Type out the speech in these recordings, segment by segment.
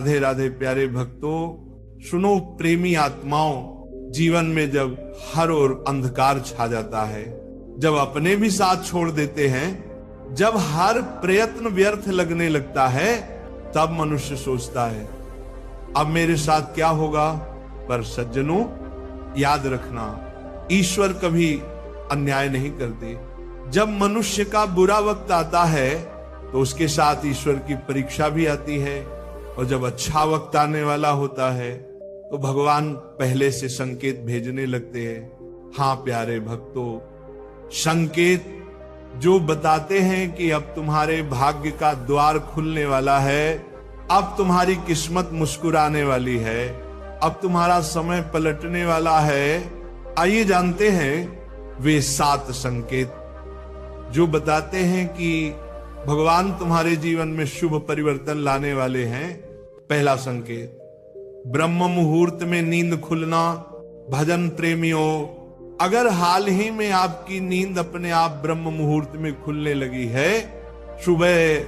राधे राधे प्यारे भक्तों, सुनो प्रेमी आत्माओं, जीवन में जब हर ओर अंधकार छा जाता है, जब अपने भी साथ छोड़ देते हैं, जब हर प्रयत्न व्यर्थ लगने लगता है, तब मनुष्य सोचता है अब मेरे साथ क्या होगा। पर सज्जनों, याद रखना, ईश्वर कभी अन्याय नहीं करते। जब मनुष्य का बुरा वक्त आता है तो उसके साथ ईश्वर की परीक्षा भी आती है, और जब अच्छा वक्त आने वाला होता है तो भगवान पहले से संकेत भेजने लगते हैं। हाँ प्यारे भक्तों, संकेत जो बताते हैं कि अब तुम्हारे भाग्य का द्वार खुलने वाला है, अब तुम्हारी किस्मत मुस्कुराने वाली है, अब तुम्हारा समय पलटने वाला है। आइए जानते हैं वे 7 संकेत जो बताते हैं कि भगवान तुम्हारे जीवन में शुभ परिवर्तन लाने वाले हैं। पहला संकेत, ब्रह्म मुहूर्त में नींद खुलना। भजन प्रेमियों, अगर हाल ही में आपकी नींद अपने आप ब्रह्म मुहूर्त में खुलने लगी है, सुबह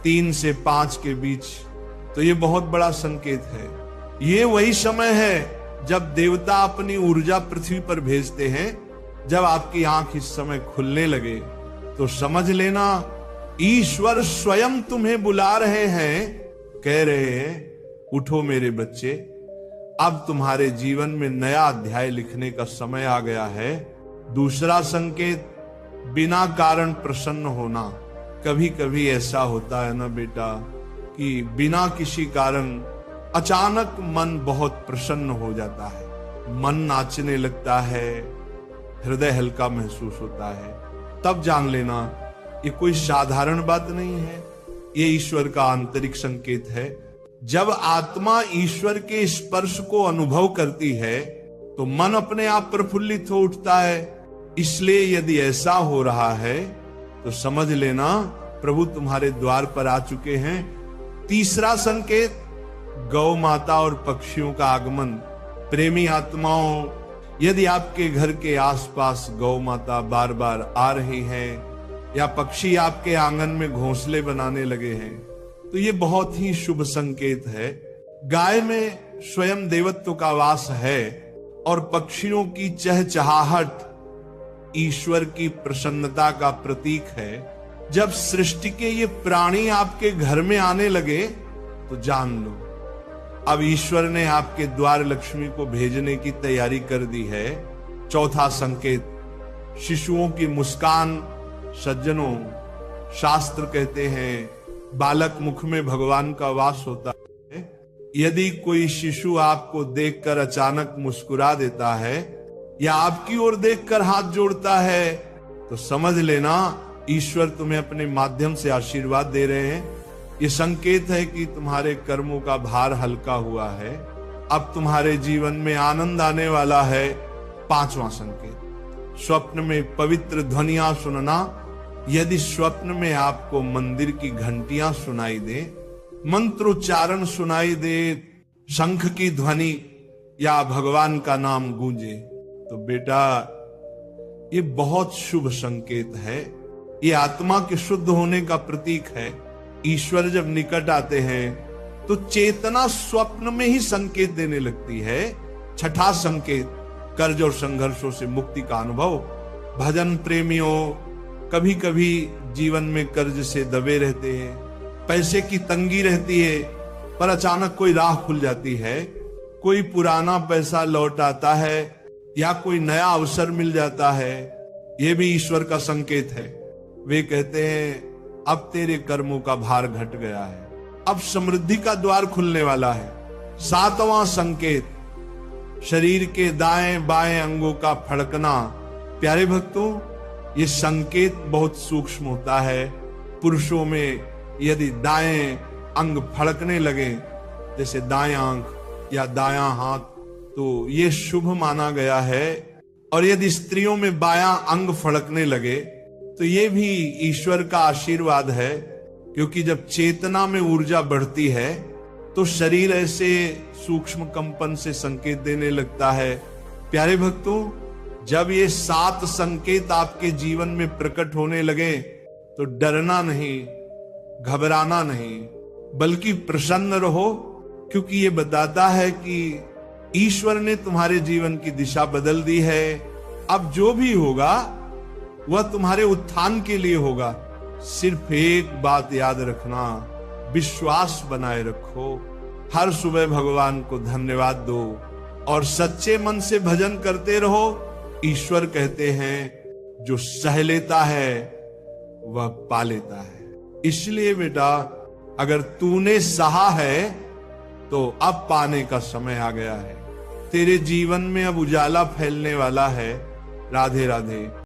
3 से 5 के बीच, तो ये बहुत बड़ा संकेत है। ये वही समय है जब देवता अपनी ऊर्जा पृथ्वी पर भेजते हैं। जब आपकी आंख इस समय खुलने लगे तो समझ लेना ईश्वर स्वयं तुम्हें बुला रहे हैं, कह रहे हैं उठो मेरे बच्चे, अब तुम्हारे जीवन में नया अध्याय लिखने का समय आ गया है। दूसरा संकेत, बिना कारण प्रसन्न होना। कभी कभी ऐसा होता है ना बेटा कि बिना किसी कारण अचानक मन बहुत प्रसन्न हो जाता है, मन नाचने लगता है, हृदय हल्का महसूस होता है। तब जान लेना ये कोई साधारण बात नहीं है, ये ईश्वर का आंतरिक संकेत है। जब आत्मा ईश्वर के स्पर्श को अनुभव करती है तो मन अपने आप प्रफुल्लित हो उठता है। इसलिए यदि ऐसा हो रहा है तो समझ लेना प्रभु तुम्हारे द्वार पर आ चुके हैं। तीसरा संकेत, गौ माता और पक्षियों का आगमन। प्रेमी आत्माओं, यदि आपके घर के आसपास गौ माता बार बार आ रही हैं या पक्षी आपके आंगन में घोंसले बनाने लगे हैं, तो ये बहुत ही शुभ संकेत है। गाय में स्वयं देवत्व का वास है और पक्षियों की चहचहाहट ईश्वर की प्रसन्नता का प्रतीक है। जब सृष्टि के ये प्राणी आपके घर में आने लगे तो जान लो अब ईश्वर ने आपके द्वार लक्ष्मी को भेजने की तैयारी कर दी है। चौथा संकेत, शिशुओं की मुस्कान। सज्जनों, शास्त्र कहते हैं बालक मुख में भगवान का वास होता है। यदि कोई शिशु आपको देखकर अचानक मुस्कुरा देता है या आपकी ओर देखकर हाथ जोड़ता है तो समझ लेना ईश्वर तुम्हें अपने माध्यम से आशीर्वाद दे रहे हैं। ये संकेत है कि तुम्हारे कर्मों का भार हल्का हुआ है, अब तुम्हारे जीवन में आनंद आने वाला है। पांचवा संकेत, स्वप्न में पवित्र ध्वनियां सुनना। यदि स्वप्न में आपको मंदिर की घंटियां सुनाई दे, मंत्रोच्चारण सुनाई दे, शंख की ध्वनि या भगवान का नाम गूंजे, तो बेटा ये बहुत शुभ संकेत है। ये आत्मा के शुद्ध होने का प्रतीक है। ईश्वर जब निकट आते हैं तो चेतना स्वप्न में ही संकेत देने लगती है। छठा संकेत, कर्ज और संघर्षों से मुक्ति का अनुभव। भजन प्रेमियों, कभी कभी जीवन में कर्ज से दबे रहते हैं, पैसे की तंगी रहती है, पर अचानक कोई राह खुल जाती है, कोई पुराना पैसा लौट आता है या कोई नया अवसर मिल जाता है। यह भी ईश्वर का संकेत है। वे कहते हैं अब तेरे कर्मों का भार घट गया है, अब समृद्धि का द्वार खुलने वाला है। सातवां संकेत, शरीर के दाएं बाएं अंगों का फड़कना। प्यारे भक्तों, ये संकेत बहुत सूक्ष्म होता है। पुरुषों में यदि दाएं अंग फड़कने लगे, जैसे दाएं आंख या दायां हाथ, तो ये शुभ माना गया है। और यदि स्त्रियों में बायां अंग फड़कने लगे तो ये भी ईश्वर का आशीर्वाद है, क्योंकि जब चेतना में ऊर्जा बढ़ती है तो शरीर ऐसे सूक्ष्म कंपन से संकेत देने लगता है। प्यारे भक्तों, जब ये 7 संकेत आपके जीवन में प्रकट होने लगे तो डरना नहीं, घबराना नहीं, बल्कि प्रसन्न रहो, क्योंकि ये बताता है कि ईश्वर ने तुम्हारे जीवन की दिशा बदल दी है। अब जो भी होगा वह तुम्हारे उत्थान के लिए होगा। सिर्फ एक बात याद रखना, विश्वास बनाए रखो। हर सुबह भगवान को धन्यवाद दो और सच्चे मन से भजन करते रहो। ईश्वर कहते हैं जो सह लेता है वह पा लेता है। इसलिए बेटा, अगर तूने सहा है तो अब पाने का समय आ गया है। तेरे जीवन में अब उजाला फैलने वाला है। राधे राधे।